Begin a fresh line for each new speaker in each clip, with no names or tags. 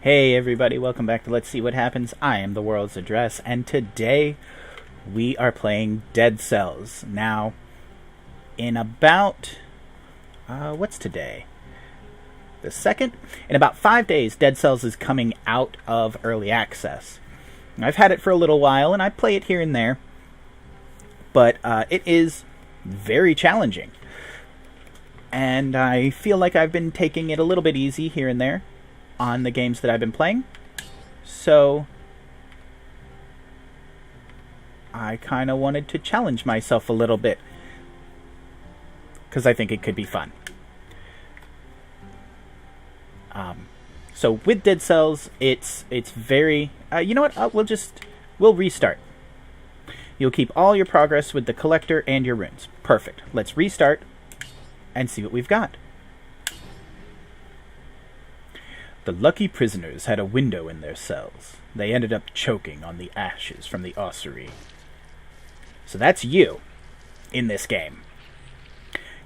Hey everybody, welcome back to Let's See What Happens. I am the world's address, and today we are playing Dead Cells. Now, in about... what's today? The 2nd? In about 5 days, Dead Cells is coming out of early access. I've had it for a little while, and I play it here and there, but it is very challenging. And I feel like I've been taking it a little bit easy here and there on the games that I've been playing. So I kind of wanted to challenge myself a little bit because I think it could be fun. So with Dead Cells, it's very... you know what? We'll restart. You'll keep all your progress with the collector and your runes. Perfect. Let's restart and see what we've got. The lucky prisoners had a window in their cells. They ended up choking on the ashes from the ossuary. So that's you in this game.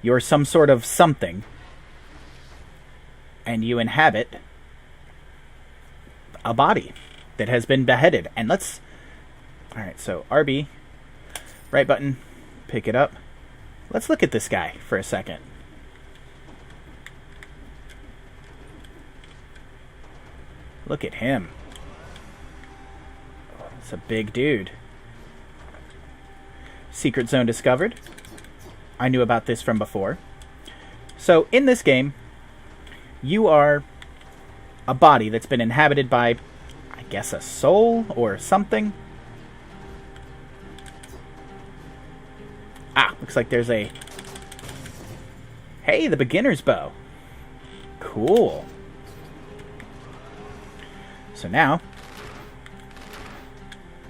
You're some sort of something, and you inhabit a body that has been beheaded. And let's... Alright, so RB, right button, pick it up. Let's look at this guy for a second. Look at him. It's a big dude. Secret zone discovered. I knew about this from before. So, in this game, you are a body that's been inhabited by, I guess, a soul or something. Ah, looks like there's a... Hey, the beginner's bow. Cool. So now,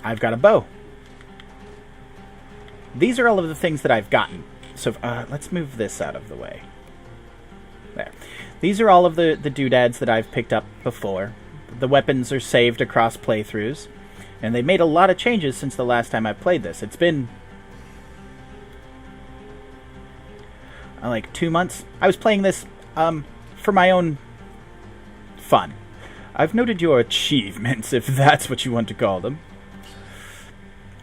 I've got a bow. These are all of the things that I've gotten. So let's move this out of the way. There. These are all of the doodads that I've picked up before. The weapons are saved across playthroughs. And they made a lot of changes since the last time I played this. It's been... like 2 months. I was playing this for my own fun. I've noted your achievements, if that's what you want to call them.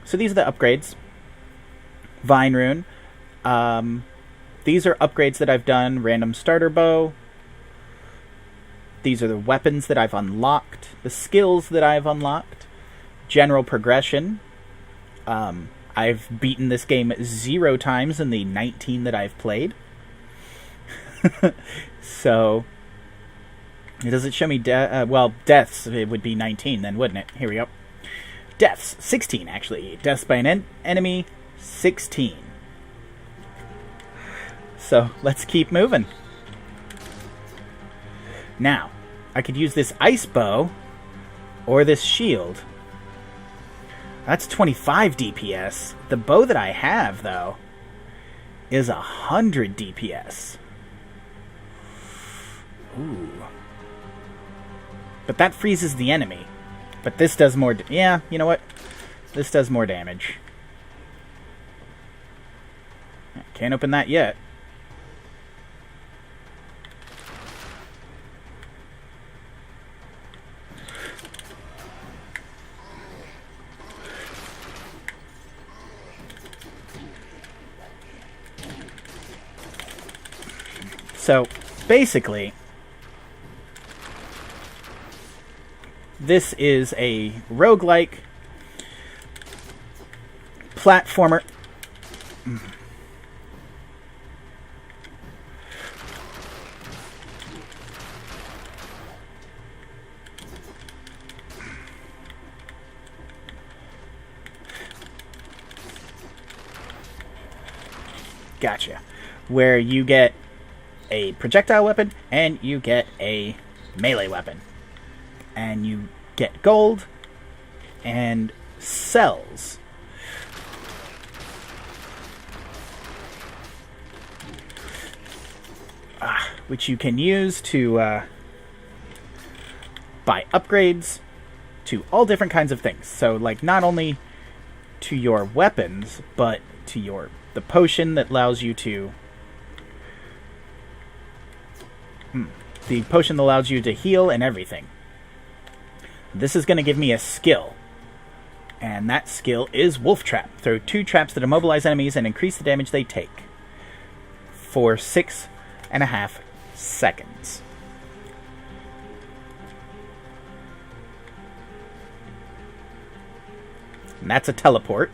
So these are the upgrades. Vine Rune. These are upgrades that I've done. Random starter bow. These are the weapons that I've unlocked. The skills that I've unlocked. General progression. I've beaten this game 0 times in the 19 that I've played. So... Does it show me deaths? It would be 19 then, wouldn't it? Here we go. Deaths, 16 actually. Deaths by an enemy, 16. So, let's keep moving. Now, I could use this ice bow or this shield. That's 25 DPS. The bow that I have, though, is 100 DPS. Ooh. But that freezes the enemy. But this does more... yeah, you know what? This does more damage. Can't open that yet. So, basically... This is a roguelike platformer. Gotcha. Where you get a projectile weapon and you get a melee weapon. And you get gold and cells. Which you can use to buy upgrades to all different kinds of things. So, like, not only to your weapons, but to the potion that allows you to the potion that allows you to heal and everything. This is going to give me a skill. And that skill is Wolf Trap. Throw 2 traps that immobilize enemies and increase the damage they take for 6.5 seconds. And that's a teleport.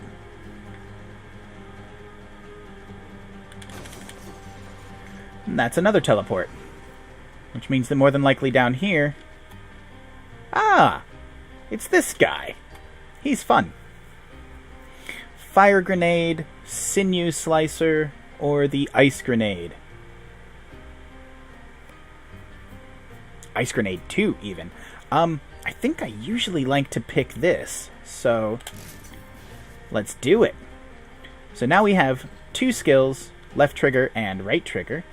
And that's another teleport. Which means that more than likely down here... Ah! It's this guy. He's fun. Fire Grenade, Sinew Slicer, or the Ice Grenade. Ice Grenade 2, even. I think I usually like to pick this, so let's do it. So now we have 2 skills, left trigger and right trigger.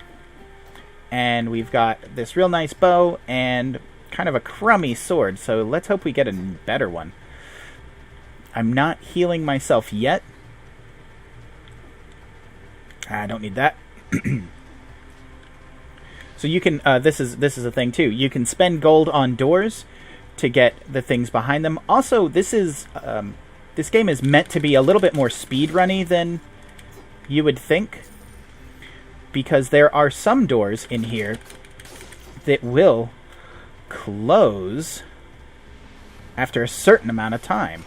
And we've got this real nice bow and kind of a crummy sword, so let's hope we get a better one. I'm not healing myself yet. I don't need that. So you can, this is a thing too. You can spend gold on doors to get the things behind them. Also, this game is meant to be a little bit more speedrunny than you would think, because there are some doors in here that will close after a certain amount of time.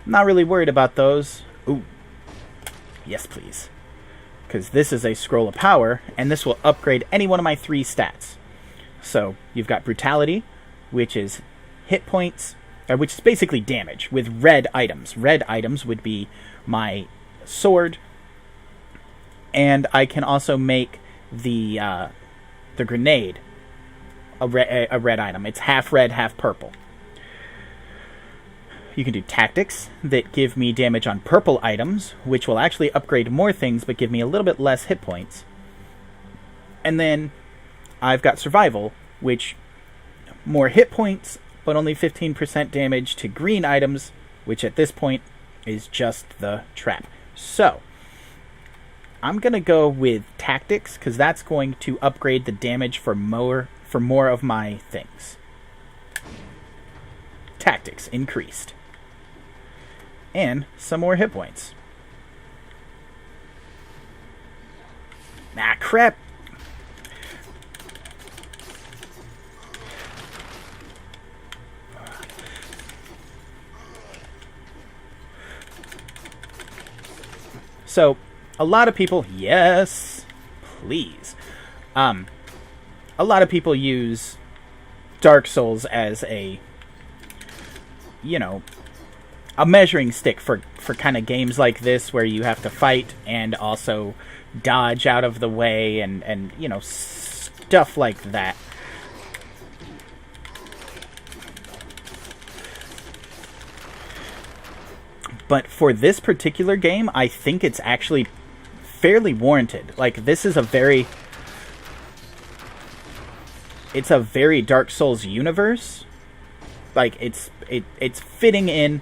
I'm not really worried about those. Ooh. Yes, please. Because this is a scroll of power, and this will upgrade any one of my 3 stats. So, you've got Brutality, which is hit points, which is basically damage, with red items. Red items would be my sword, and I can also make the grenade a red item. It's half red, half purple. You can do tactics that give me damage on purple items, which will actually upgrade more things but give me a little bit less hit points. And then I've got survival, which more hit points but only 15% damage to green items, which at this point is just the trap. So I'm going to go with tactics, because that's going to upgrade the damage for more of my things. Tactics increased. And some more hit points. Ah, crap! So, a lot of people... Yes! Please. A lot of people use Dark Souls as a... a measuring stick for kind of games like this, where you have to fight and also dodge out of the way and stuff like that. But for this particular game, I think it's actually fairly warranted. Like, this is it's a very Dark Souls universe. Like, it's fitting in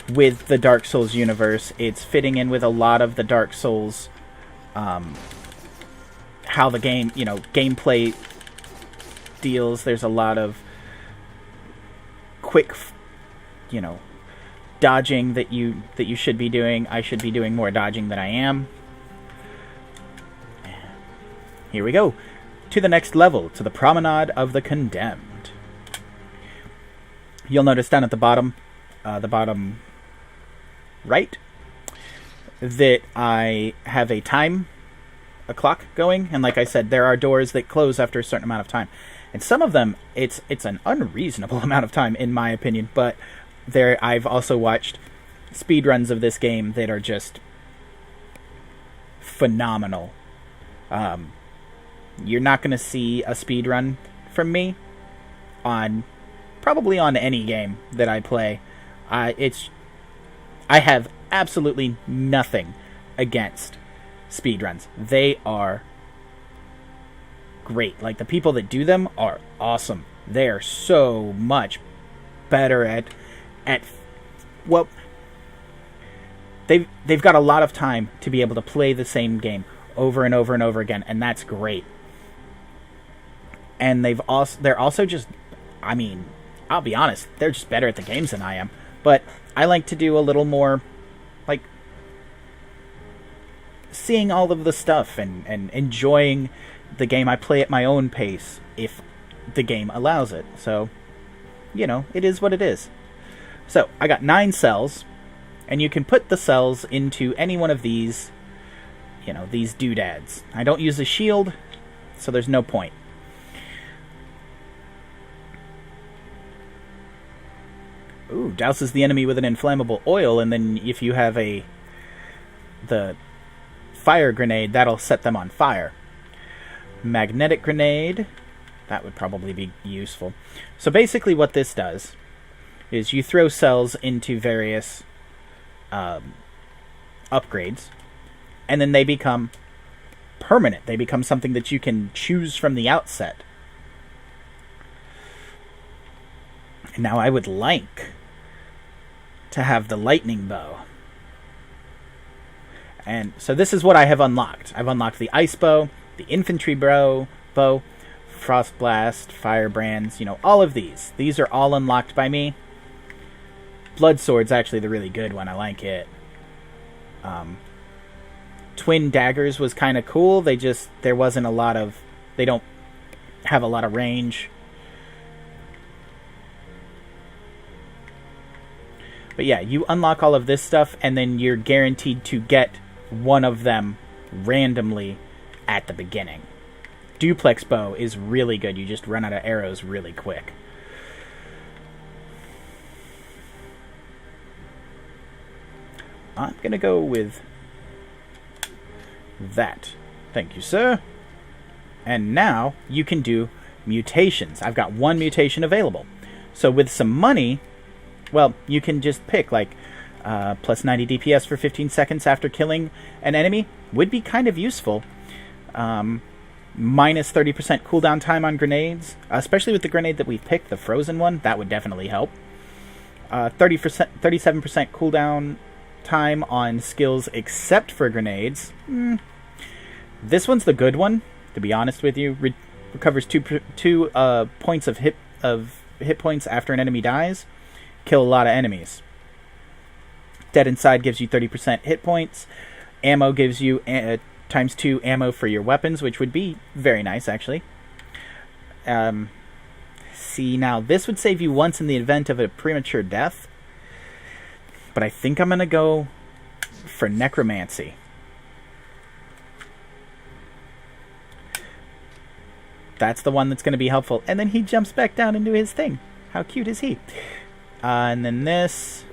with the Dark Souls universe. It's fitting in with a lot of the Dark Souls, how the game, gameplay deals. There's a lot of quick, dodging that you should be doing. I should be doing more dodging than I am. Here we go. To the next level, to the Promenade of the Condemned. You'll notice down at the bottom right, that I have a clock going, and like I said, there are doors that close after a certain amount of time. And some of them, it's an unreasonable amount of time, in my opinion, but I've also watched speedruns of this game that are just phenomenal. You're not going to see a speedrun from me probably on any game that I play. I have absolutely nothing against speedruns. They are great. Like, the people that do them are awesome. They are so much better at they've got a lot of time to be able to play the same game over and over and over again, and that's great. And they're also just, I mean, I'll be honest, they're just better at the games than I am. But I like to do a little more, like, seeing all of the stuff and enjoying the game. I play at my own pace if the game allows it. So, you know, it is what it is. So, I got 9 cells, and you can put the cells into any one of these, you know, these doodads. I don't use a shield, so there's no point. Ooh, douses the enemy with an inflammable oil, and then if you have the fire grenade, that'll set them on fire. Magnetic grenade, that would probably be useful. So basically what this does is you throw cells into various upgrades, and then they become permanent. They become something that you can choose from the outset. Now I would like to have the lightning bow. And so this is what I have unlocked. I've unlocked the ice bow, the infantry bow, frost blast, firebrands, you know, all of these. These are all unlocked by me. Blood sword's actually the really good one. I like it. Twin daggers was kind of cool. They don't have a lot of range. But yeah, you unlock all of this stuff, and then you're guaranteed to get one of them randomly at the beginning. Duplex bow is really good. You just run out of arrows really quick. I'm going to go with that. Thank you, sir. And now you can do mutations. I've got 1 mutation available. So with some money, well, you can just pick, like, plus 90 DPS for 15 seconds after killing an enemy would be kind of useful. Minus 30% cooldown time on grenades, especially with the grenade that we've picked, the frozen one, that would definitely help. 37% cooldown time on skills except for grenades. This one's the good one, to be honest with you. Recovers 2 points of hit points after an enemy dies. Kill a lot of enemies. Dead Inside gives you 30% hit points. Ammo gives you times 2 ammo for your weapons, which would be very nice, actually. See, now, this would save you once in the event of a premature death. But I think I'm going to go for necromancy. That's the one that's going to be helpful. And then he jumps back down into his thing. How cute is he? And then this.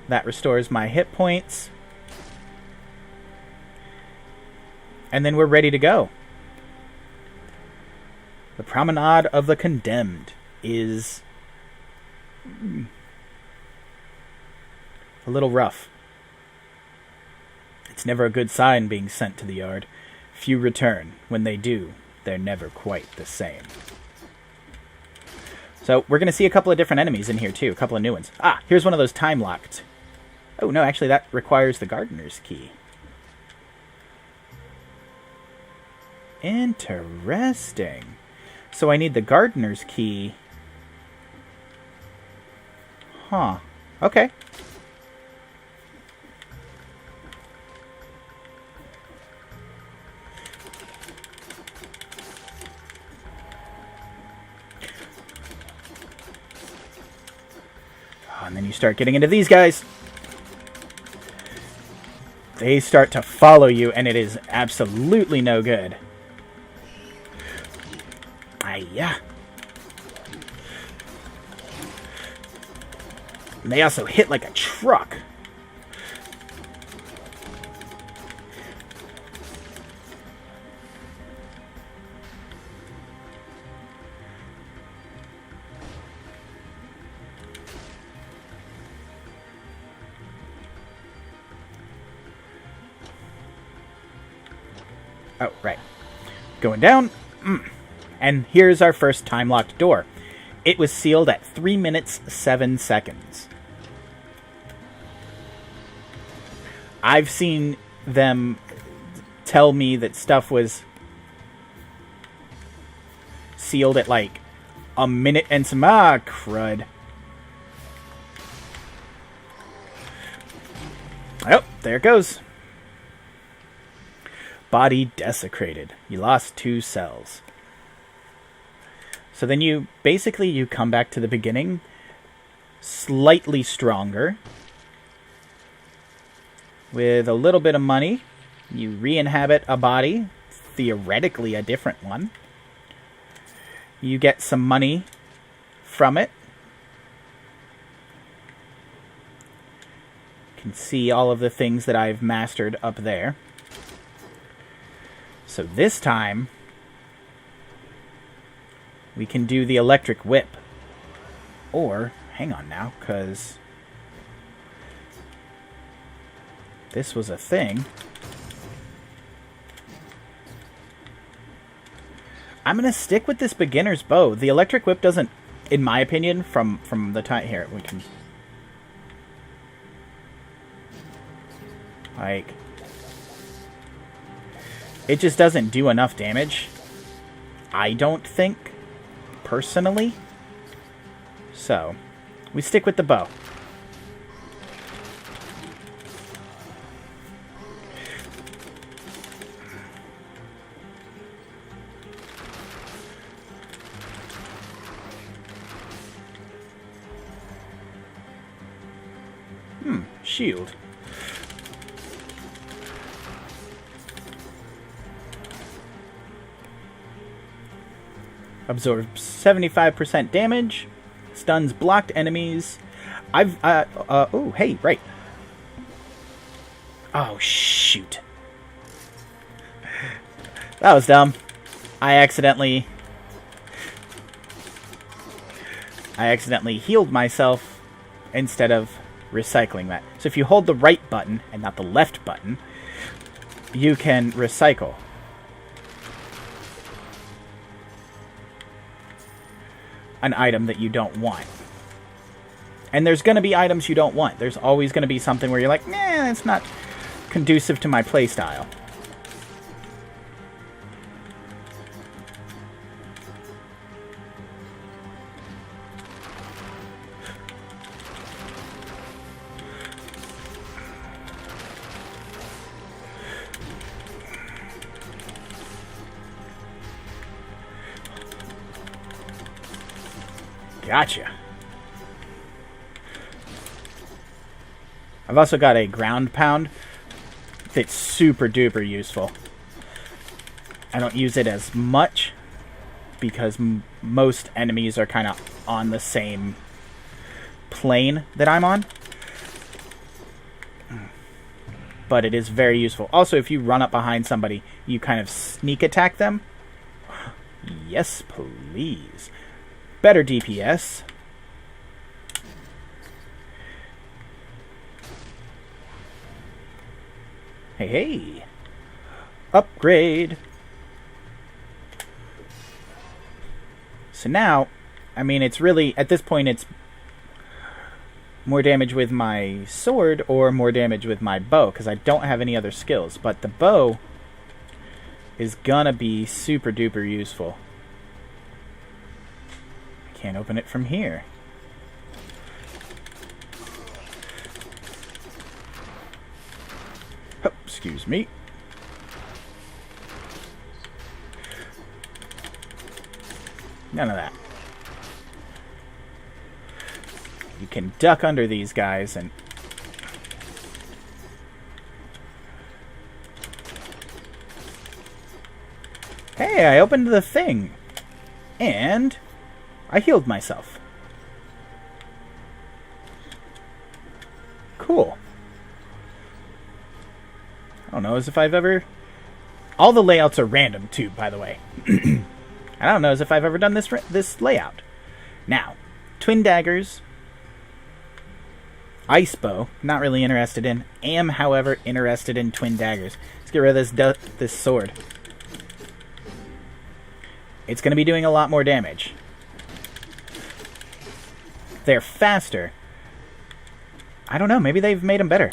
That restores my hit points. And then we're ready to go. The Promenade of the Condemned is a little rough. It's never a good sign being sent to the yard. Few return. When they do, they're never quite the same. So, we're going to see a couple of different enemies in here, too. A couple of new ones. Ah, here's one of those time-locked. Oh, no, actually, that requires the gardener's key. Interesting. So, I need the gardener's key. Huh. Okay. And then you start getting into these guys. They start to follow you, and it is absolutely no good. Ay-ya. And they also hit like a truck. Oh, right. Going down. And here's our first time-locked door. It was sealed at 3 minutes, 7 seconds. I've seen them tell me that stuff was sealed at like a minute and some crud. Oh, there it goes. Body desecrated. You lost 2 cells. So then you come back to the beginning, slightly stronger, with a little bit of money. You re-inhabit a body, theoretically a different one. You get some money from it. You can see all of the things that I've mastered up there. So this time, we can do the electric whip. Or, hang on now, because this was a thing. I'm going to stick with this beginner's bow. The electric whip doesn't, in my opinion, from the time... Here, we can... Like... It just doesn't do enough damage. I don't think, personally. So, we stick with the bow. Shield. Absorbs 75% damage. Stuns blocked enemies. Oh, hey, right. Oh, shoot. That was dumb. I accidentally healed myself instead of recycling that. So if you hold the right button and not the left button, you can recycle. An item that you don't want. And there's going to be items you don't want. There's always going to be something where you're like, nah, it's not conducive to my playstyle. Gotcha. I've also got a ground pound that's super duper useful. I don't use it as much because most enemies are kind of on the same plane that I'm on. But it is very useful. Also, if you run up behind somebody, you kind of sneak attack them. Yes, please. Better DPS. Hey, hey. Upgrade. So now, I mean, it's really, at this point, it's more damage with my sword or more damage with my bow, because I don't have any other skills. But the bow is gonna be super duper useful. Can't open it from here. Oh, excuse me. None of that. You can duck under these guys and... Hey, I opened the thing. And... I healed myself. Cool. I don't know as if I've ever... All the layouts are random, too, by the way. I don't know as if I've ever done this layout. Now, twin daggers. Ice bow. Not really interested in. Am, however, interested in twin daggers. Let's get rid of this sword. It's going to be doing a lot more damage. They're faster. I don't know, maybe they've made them better.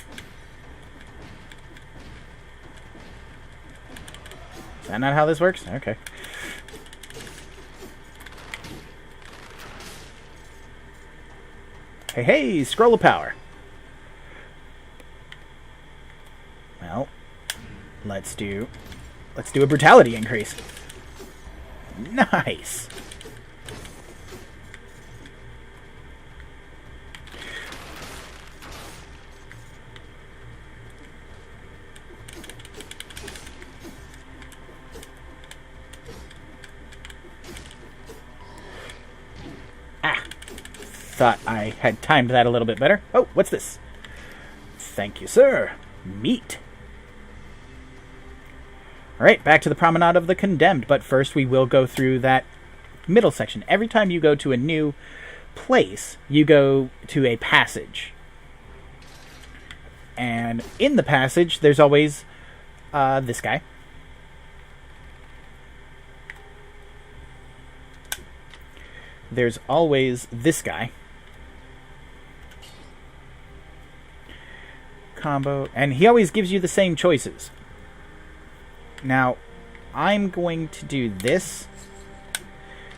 that not how this works? Okay. Hey, hey, scroll of power. Well, let's do a brutality increase. Nice. Thought I had timed that a little bit better. Oh, what's this? Thank you, sir. Meat. Alright, back to the Promenade of the Condemned, but first we will go through that middle section. Every time you go to a new place, you go to a passage. And in the passage, there's always this guy. There's always this guy. Combo, and he always gives you the same choices. Now, I'm going to do this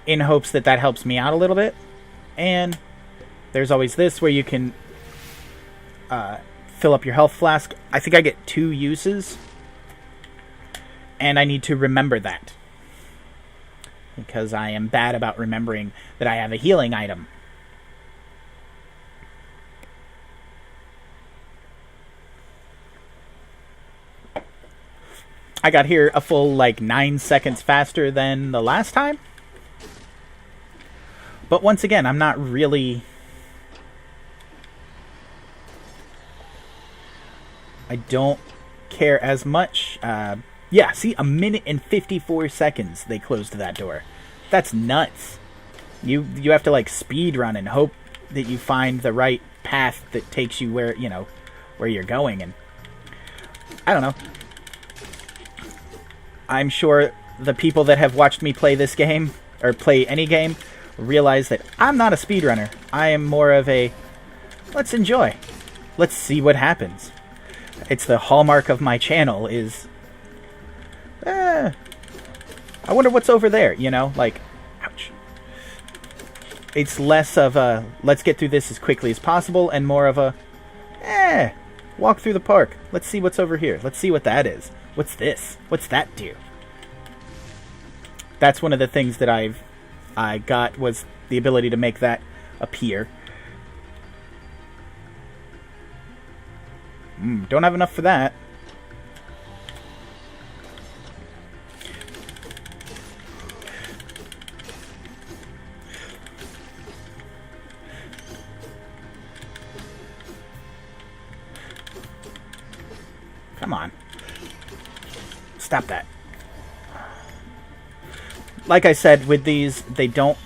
in hopes that that helps me out a little bit. And there's always this where you can fill up your health flask. I think I get 2 uses, and I need to remember that because I am bad about remembering that I have a healing item. I got here a full, 9 seconds faster than the last time. But once again, I'm not really... I don't care as much. Yeah, see, 1 minute and 54 seconds they closed that door. That's nuts. You have to, speed run and hope that you find the right path that takes you where, where you're going. And I don't know. I'm sure the people that have watched me play this game, or play any game, realize that I'm not a speedrunner. I am more of a, let's enjoy. Let's see what happens. It's the hallmark of my channel is, I wonder what's over there, ouch. It's less of a, let's get through this as quickly as possible, and more of a, walk through the park. Let's see what's over here. Let's see what that is. What's this? What's that do? That's one of the things that I got was the ability to make that appear. Don't have enough for that. Come on. Stop that. Like I said, with these, they don't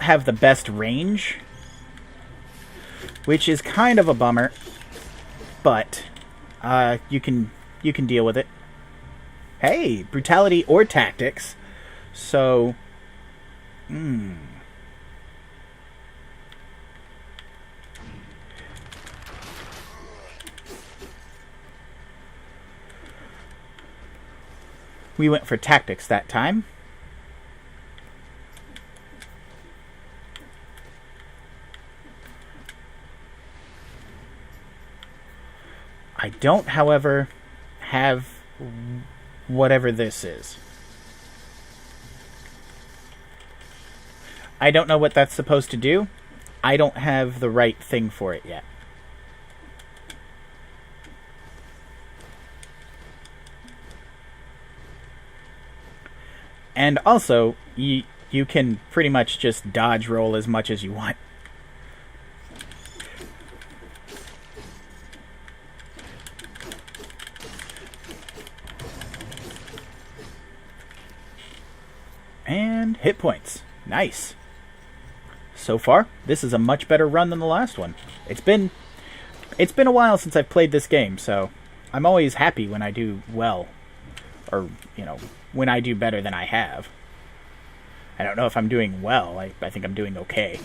have the best range, which is kind of a bummer, but you can deal with it. Hey, brutality or tactics. So, we went for tactics that time. I don't, however, have whatever this is. I don't know what that's supposed to do. I don't have the right thing for it yet. And also, you can pretty much just dodge roll as much as you want. And hit points. Nice. So far, this is a much better run than the last one. It's been a while since I've played this game, so I'm always happy when I do well. Or, when I do better than I have. I don't know if I'm doing well. I think I'm doing okay.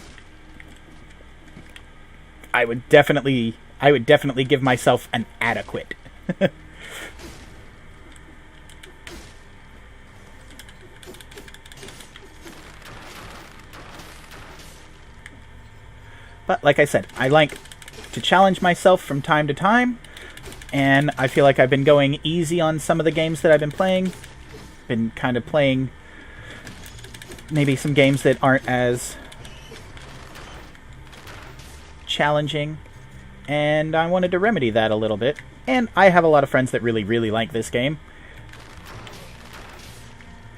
I would definitely give myself an adequate. But like I said, I like to challenge myself from time to time, and I feel like I've been going easy on some of the games that I've been playing. Been kind of playing maybe some games that aren't as challenging, and I wanted to remedy that a little bit. And I have a lot of friends that really, really like this game,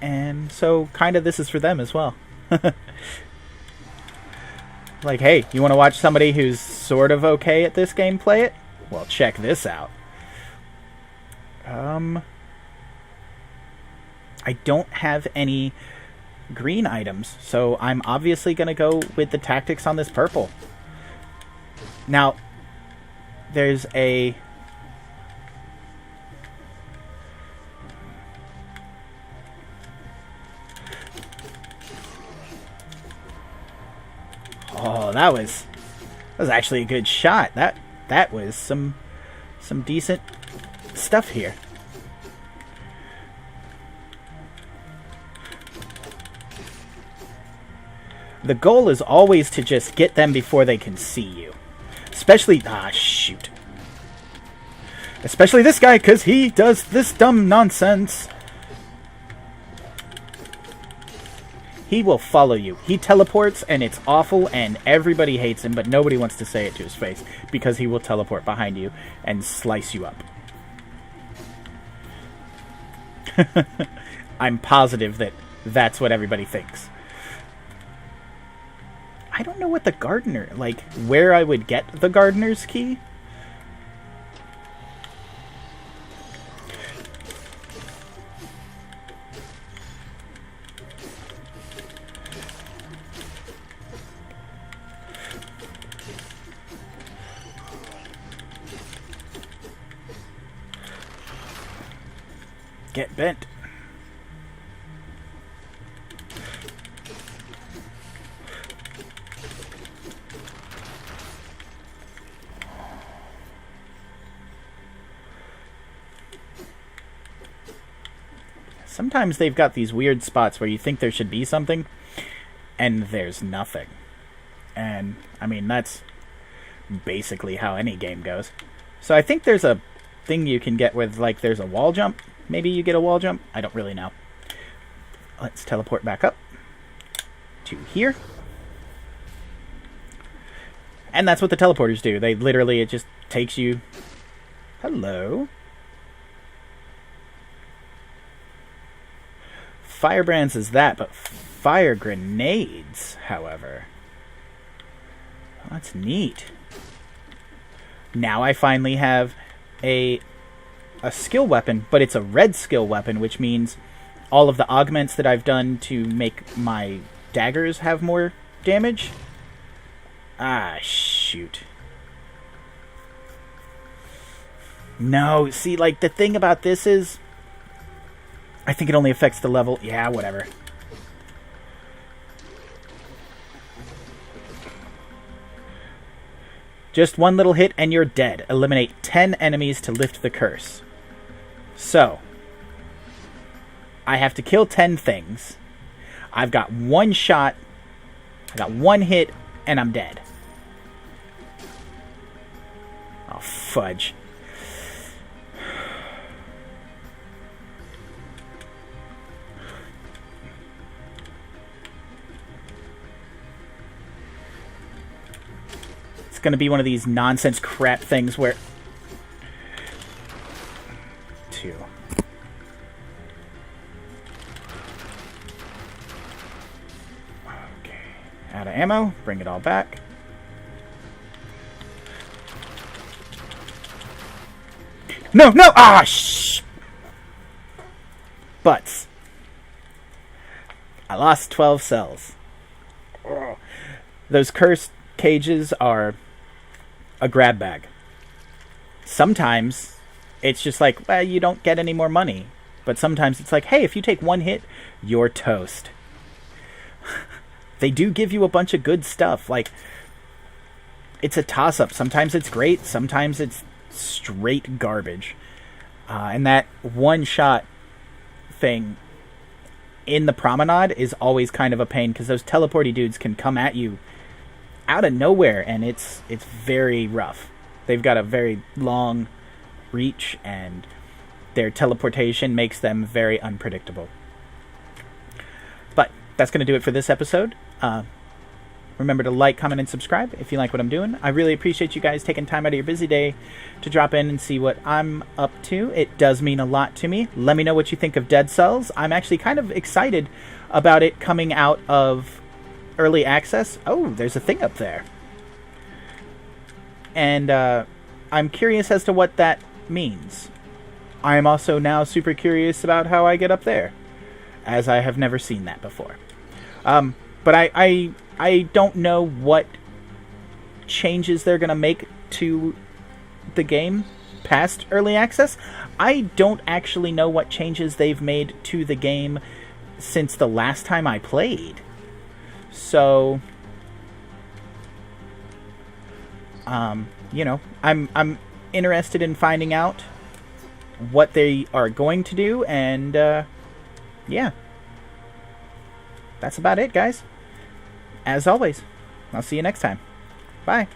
and so kind of this is for them as well. Like, hey, you want to watch somebody who's sort of okay at this game play it? Well, check this out. I don't have any green items, so I'm obviously going to go with the tactics on this purple. Now, there's a... Oh, that was actually a good shot. That was some decent stuff here. The goal is always to just get them before they can see you. Especially... Ah, shoot. Especially this guy, because he does this dumb nonsense. He will follow you. He teleports, and it's awful, and everybody hates him, but nobody wants to say it to his face, because he will teleport behind you and slice you up. I'm positive that that's what everybody thinks. I don't know what the gardener... Like, where I would get the gardener's key? Get bent. Sometimes they've got these weird spots where you think there should be something, and there's nothing. And, I mean, that's basically how any game goes. So I think there's a thing you can get with, like, there's a wall jump. Maybe you get a wall jump. I don't really know. Let's teleport back up to here. And that's what the teleporters do. They literally, it just takes you... Hello. Firebrands is that, but fire grenades, however. Well, that's neat. Now I finally have a skill weapon, but it's a red skill weapon, which means all of the augments that I've done to make my daggers have more damage. Ah, shoot. No, see, like, the thing about this is, I think it only affects the level. Yeah, whatever. Just one little hit and you're dead. Eliminate 10 enemies to lift the curse. So, I have to kill 10 things. I've got one shot. I got one hit, and I'm dead. Oh, fudge. It's going to be one of these nonsense crap things where... Two. Okay. Out of ammo. Bring it all back. No, no! Ah, shh! Butts. I lost 12 cells. Ugh. Those cursed cages are a grab bag. Sometimes it's just like, well, you don't get any more money. But sometimes it's like, hey, if you take one hit, you're toast. They do give you a bunch of good stuff. Like, it's a toss-up. Sometimes it's great. Sometimes it's straight garbage. And that one-shot thing in the promenade is always kind of a pain, because those teleporty dudes can come at you out of nowhere, and it's very rough. They've got a very long reach, and their teleportation makes them very unpredictable. But that's going to do it for this episode. Remember to like, comment, and subscribe if you like what I'm doing. I really appreciate you guys taking time out of your busy day to drop in and see what I'm up to. It does mean a lot to me. Let me know what you think of Dead Cells. I'm actually kind of excited about it coming out of early access. Oh, there's a thing up there. And I'm curious as to what that means. I am also now super curious about how I get up there, as I have never seen that before. But I don't know what changes they're going to make to the game past early access. I don't actually know what changes they've made to the game since the last time I played. So, you know, I'm interested in finding out what they are going to do, and yeah. That's about it, guys. As always, I'll see you next time. Bye.